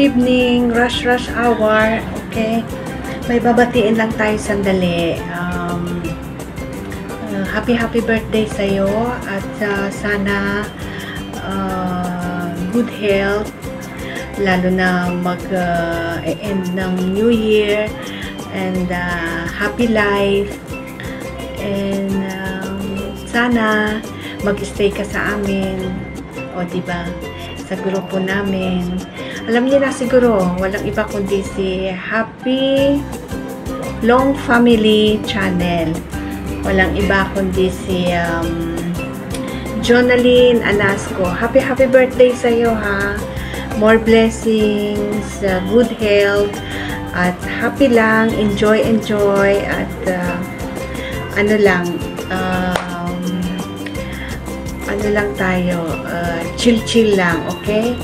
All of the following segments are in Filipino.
evening, rush hour. Okay? May babatiin lang tayo sandali. Happy birthday sa'yo at sana good health, lalo na mag-end ng New Year, and happy life, and sana mag-stay ka sa amin, o diba, sa grupo namin. Alam niyo na siguro, walang iba kundi si Happy Long Family Channel. Walang iba kundi si Jonaline Anasco. Happy birthday sa'yo, ha. More blessings, good health, at happy lang, enjoy, at ano lang tayo, chill lang, okay?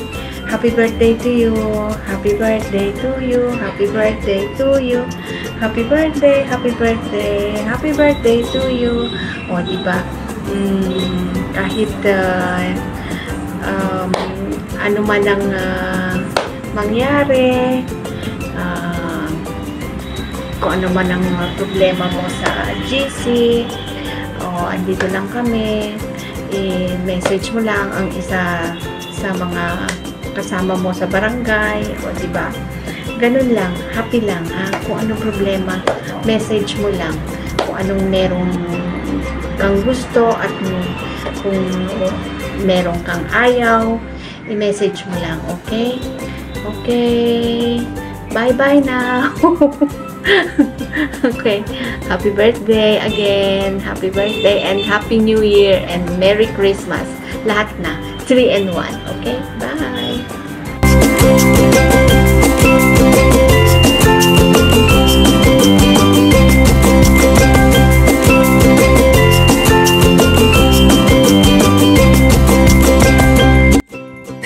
Happy birthday to you, happy birthday to you, happy birthday to you, happy birthday to you. O, diba? Kahit ano man ang mangyari, kung ano man ang problema mo sa GC, o andito lang kami, i-message mo lang ang isa sa mga kasama mo sa barangay, o diba? Ganun lang, happy lang, ha? Kung anong problema, message mo lang. Kung anong merong kang gusto at kung merong kang ayaw, i-message mo lang, okay? Okay. Bye-bye now. Okay. Happy birthday again. Happy birthday and Happy New Year and Merry Christmas. Lahat na. 3 in 1. Okay? Bye.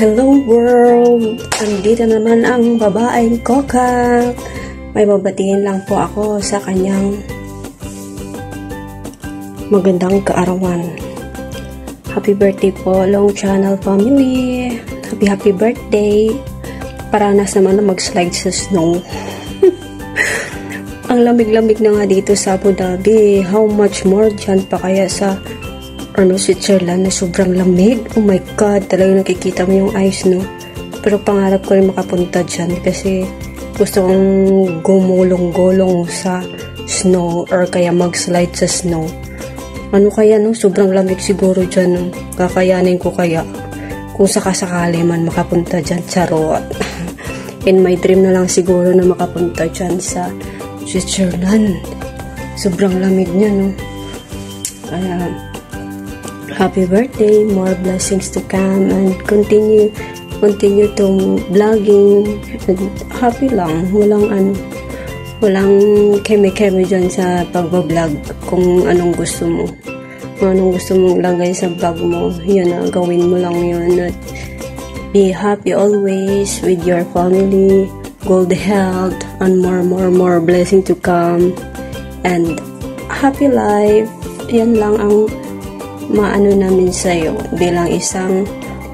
Hello world! Andito naman ang babaeng kokak. May babatiin lang po ako sa kanyang magandang kaarawan. Happy birthday po, Long Channel family. Happy birthday. Paranas naman na mag-slide sa snow. Ang lamig-lamig na nga dito sa Abu Dhabi. How much more dyan pa kaya sa Switzerland na sobrang lamig. Oh my God, talagang nakikita mo yung ice, no? Pero pangarap ko rin makapunta dyan kasi gusto kong gumulong-gulong sa snow or kaya mag-slide sa snow. Ano kaya, no? Sobrang lamig siguro dyan, no? Kakayanin ko kaya kung sakasakali man makapunta dyan. Charot. In my dream na lang siguro na makapunta dyan sa Switzerland. Sobrang lamig niya, no? Kaya happy birthday, more blessings to come, and continue to vlogging. Happy lang, walang keme-keme dyan sa pagbablog. Kung anong gusto mo, mong lagay sa vlog mo, yun na, gawin mo lang yun. At be happy always with your family, good health, and more blessing to come, and happy life. Yan lang ang maano namin sa'yo bilang isang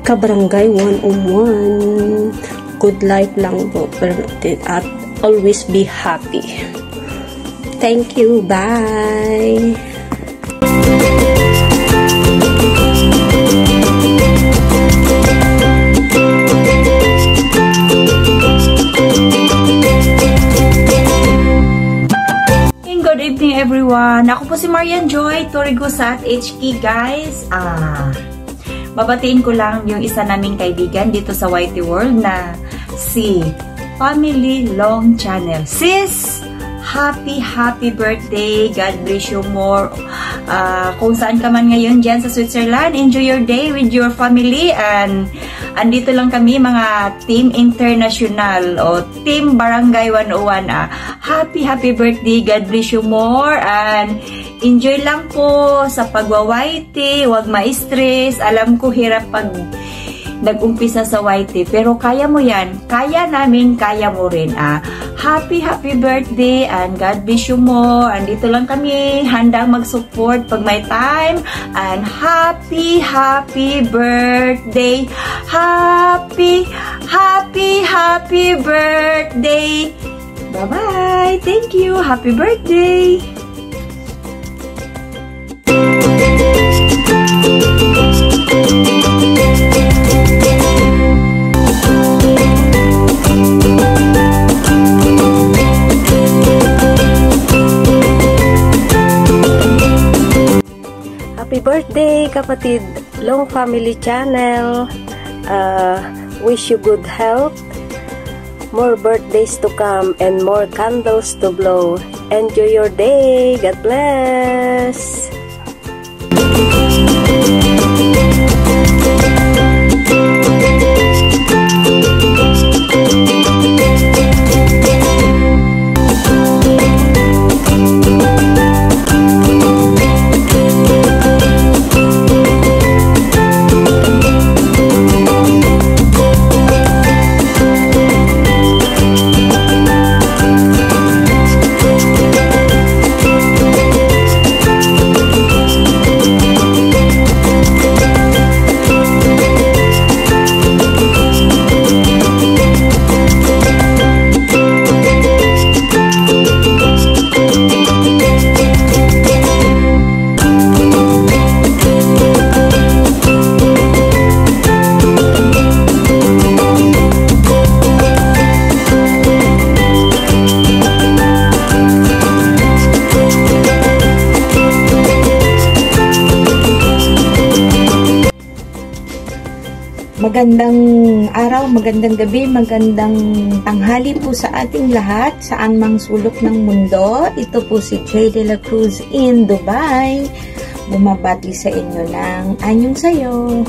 kabarangay 101. Good life lang po, at always be happy. Thank you. Bye. Good evening everyone. Ako po si Marian Joy Torigusa at HK, guys. Babatiin ko lang yung isa naming kaibigan dito sa Whitey World na si Family Long Channel. Sis, happy birthday. God bless you more. Kung saan ka man ngayon dyan sa Switzerland, enjoy your day with your family. And andito lang kami, mga Team International o Team Barangay 101. Happy birthday. God bless you more. And enjoy lang po sa pagwawaiti. Huwag ma-stress. Alam ko hirap pag nag-umpisa sa YT. Pero kaya mo yan. Kaya namin, kaya mo rin. Happy birthday and God bless you more. Andito lang kami, handang mag-support pag may time. And happy birthday. Happy birthday. Bye-bye. Thank you. Happy birthday. Happy birthday, kapatid Long Family Channel. Wish you good health, more birthdays to come, and more candles to blow. Enjoy your day. God bless. Magandang araw, magandang gabi, magandang tanghali po sa ating lahat, saan mang sulok ng mundo. Ito po si Jay De La Cruz in Dubai. Bumabati sa inyo ng anyong sayo.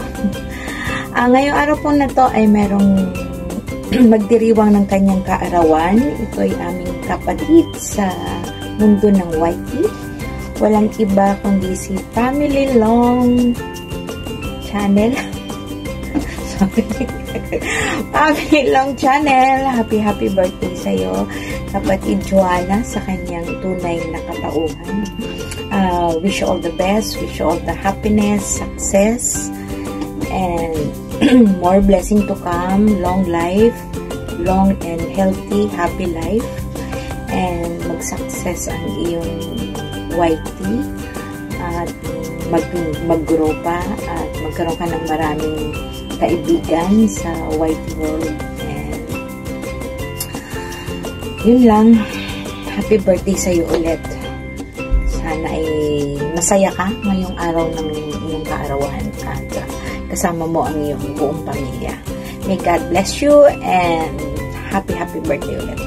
Ngayong araw po na to ay merong magdiriwang ng kanyang kaarawan. Ito ay aming kapatid sa mundo ng YT. Walang iba kundi si Family Long Channel. Family Long Channel. Happy birthday sa'yo, kapatid Joanna, sa kanyang tunay na katauhan. Wish you all the best, wish you all the happiness, success, and more blessing to come. Long life, long and healthy, happy life, and mag-success ang iyong YT at mag-grow pa at magkaroon ka ng maraming kaibigan sa YT world. And yun lang, happy birthday sa iyo ulit. Sana ay masaya ka ngayong araw ng iyong kaarawan at kasama mo ang iyong buong pamilya. May God bless you and happy birthday ulit.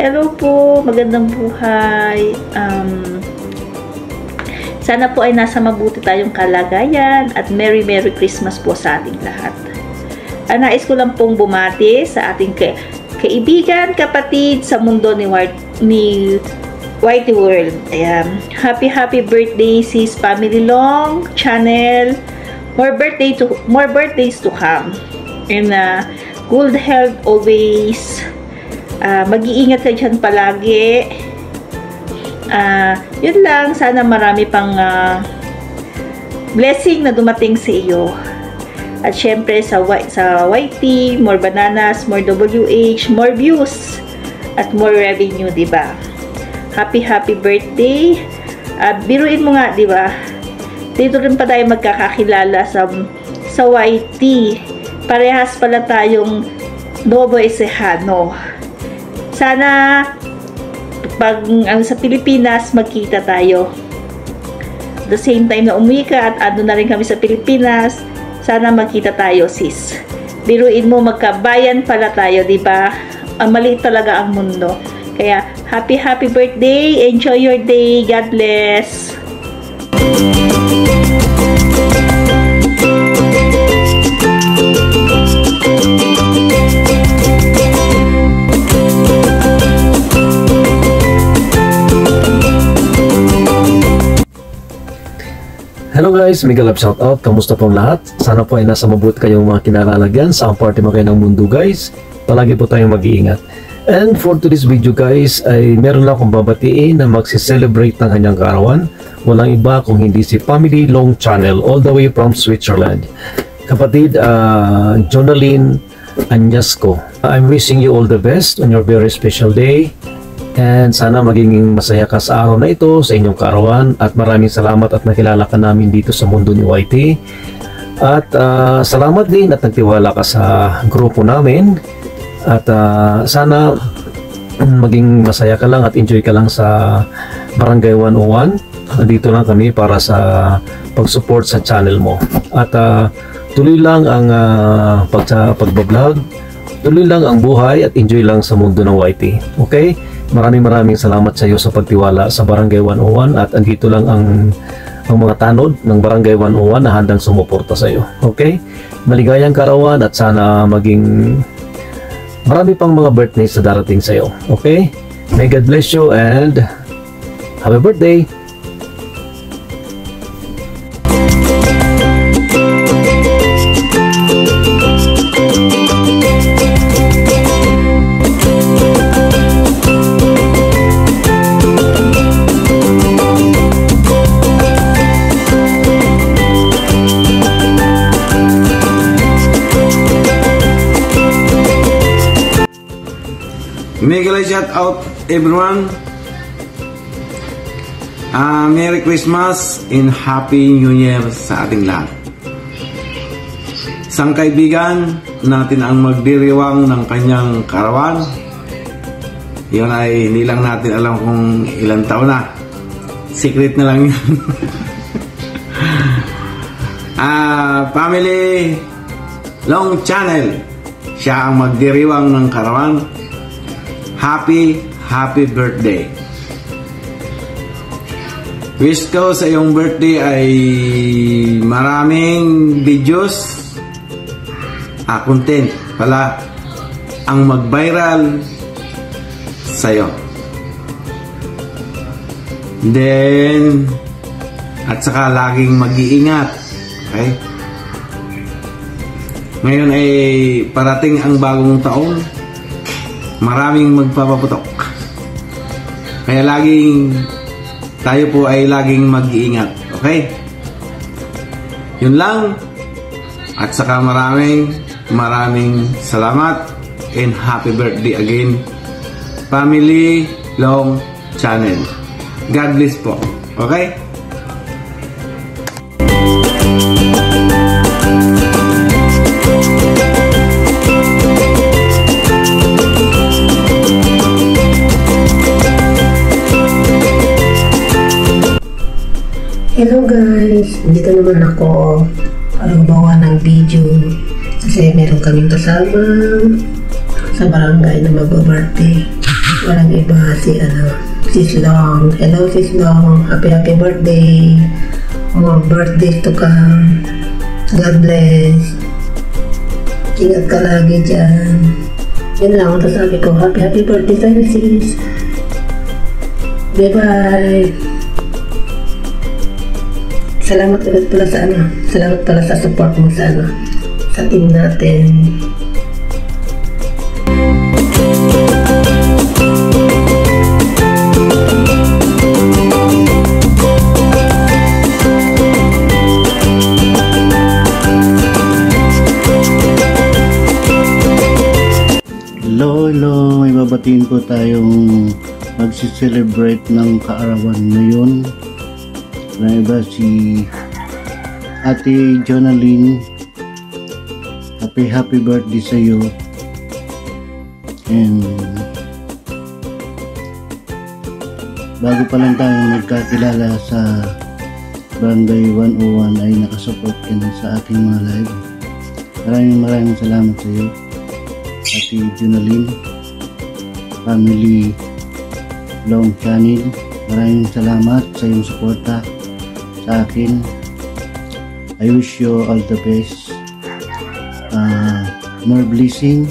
Hello po, magandang buhay. Sana po ay nasa mabuti tayong kalagayan at Merry Christmas po sa ating lahat. Nais ko lang pong bumati sa ating kaibigan, kapatid sa mundo ni YT World. Ayan. Happy birthday sis Family Long Channel. More birthdays to come. And good health always. Mag-iingat ka dyan palagi. Yun lang, sana marami pang blessing na dumating sa iyo. At syempre sa YT, more bananas, more WH, more views, at more revenue, diba? Happy birthday. Biruin mo nga, diba? Dito rin pa tayo magkakakilala sa YT. Parehas pala tayong Nuevo Ecijano. Sana pag sa Pilipinas magkita tayo. The same time na umuwi ka at ando na rin kami sa Pilipinas, sana magkita tayo, sis. Biruin mo, magkabayan pala tayo, diba? Maliit talaga ang mundo. Kaya happy birthday. Enjoy your day. God bless. Hello guys, mega love shoutout. Kamusta pong lahat? Sana po ay nasa mabuti kayong mga kinalalagyan sa party mga kayo ng mundo guys. Palagi po tayong mag-iingat. And for today's video guys, ay meron lang akong babatiin na magsi-celebrate ng kanyang kaarawan. Walang iba kung hindi si Family Long Channel all the way from Switzerland. Kapatid Jonaline Anyasco, I'm wishing you all the best on your very special day. And sana maging masaya ka sa araw na ito, sa inyong kaarawan. At maraming salamat at nakilala ka namin dito sa mundo ni YT. At salamat din at nagtiwala ka sa grupo namin. At sana maging masaya ka lang at enjoy ka lang sa Barangay 101. Nandito lang kami para sa pag-support sa channel mo. At tuloy lang ang pagbablog. Tuloy lang ang buhay at enjoy lang sa mundo ng YT. Okay? Maraming salamat sa iyo sa pagtiwala sa Barangay 101 at andito lang ang mga tanod ng Barangay 101 na handang sumuporta sa iyo. Okay? Maligayang kaarawan at sana maging marami pang mga birthdays sa darating sa iyo. Okay? May God bless you and happy birthday! Mega shout out everyone. Merry Christmas and Happy New Year sa ating lahat. Isang kaibigan natin ang magdiriwang ng kanyang karawan. Yun ay hindi lang natin alam kung ilang taon na. Secret na lang yun. Family Long Channel, siya ang magdiriwang ng karawan. Happy birthday. Wish ko sa iyong birthday ay maraming videos, content pala ang mag-viral sa iyo. Then at saka laging mag-iingat. Okay? Ngayon ay parating ang bagong taon. Maraming magpapaputok. Kaya tayo po ay laging mag-iingat. Okay? Yun lang. At saka maraming salamat and happy birthday again. Family Long Channel. God bless po. Okay? Hello guys, dito naman ako para gumawa ng video kasi meron kaming kasama sa barangay na mag-birthday. Walang iba si Sis Long. Hello Sis Long, happy birthday. More birthdays to come. God bless. Ingat ka lagi dyan. Yan lang ang sasabi ko. Happy birthday tayo sis. Bye bye. Salamat ulit pala sa salamat pala sa support mo sa sa team natin. Hello, may babatiin po tayong magsi-celebrate ng kaarawan ngayon. Na iba si Ate Jonaline. Happy birthday sa iyo. And bago pa lang tayong nagkakilala sa Barangay 101 ay nakasupport ka na sa aking mga live. Maraming salamat sa iyo, Ate Jonaline, Family Long Channel. Maraming salamat sa iyong suporta sa akin. I wish you all the best. More blessing,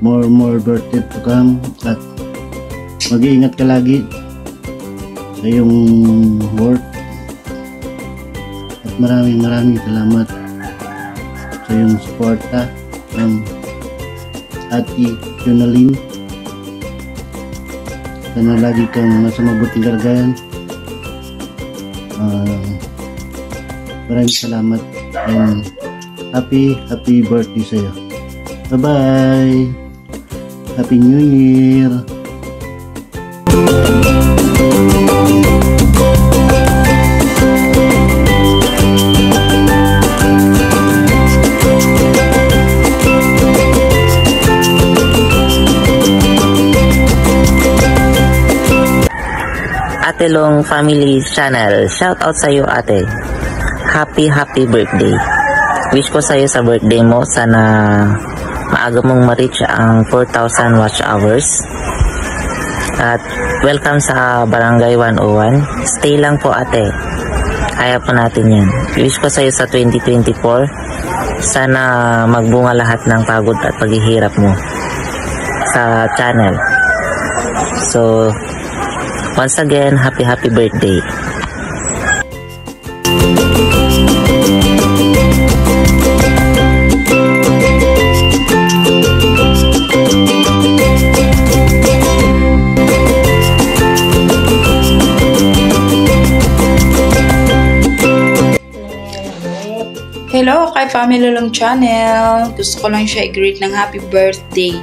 more birthday to come, at mag-iingat ka lagi sa iyong work. At maraming salamat sa iyong suporta ng Ate Jonaline. Sana lagi kang nasa mabuting kalagayan. Maraming salamat and happy birthday sa iyo. Bye-bye! Happy New Year! Ate Long Family Channel, shout out sa iyo ate. Happy birthday. Wish ko sa iyo sa birthday mo, sana maaga mong ma-reach ang 4,000 watch hours. At welcome sa Barangay 101. Stay lang po ate. Kaya po natin yan. Wish ko sa iyo sa 2024, sana magbunga lahat ng pagod at paghihirap mo sa channel. So, once again, happy birthday. Hello kay Family Long Channel. Gusto ko lang siya i-greet ng happy birthday.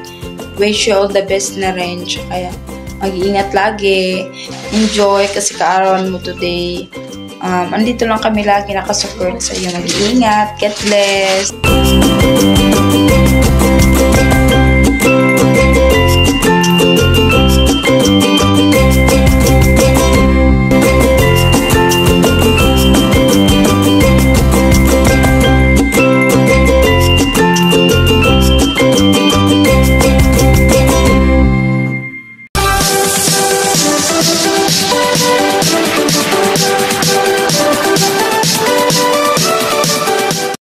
Wish you all the best na rin. Kaya mag-iingat lagi. Enjoy kasi kaarawan mo today. Andito lang kami lagi nakasupport sa iyo. Mag-iingat. Get blessed.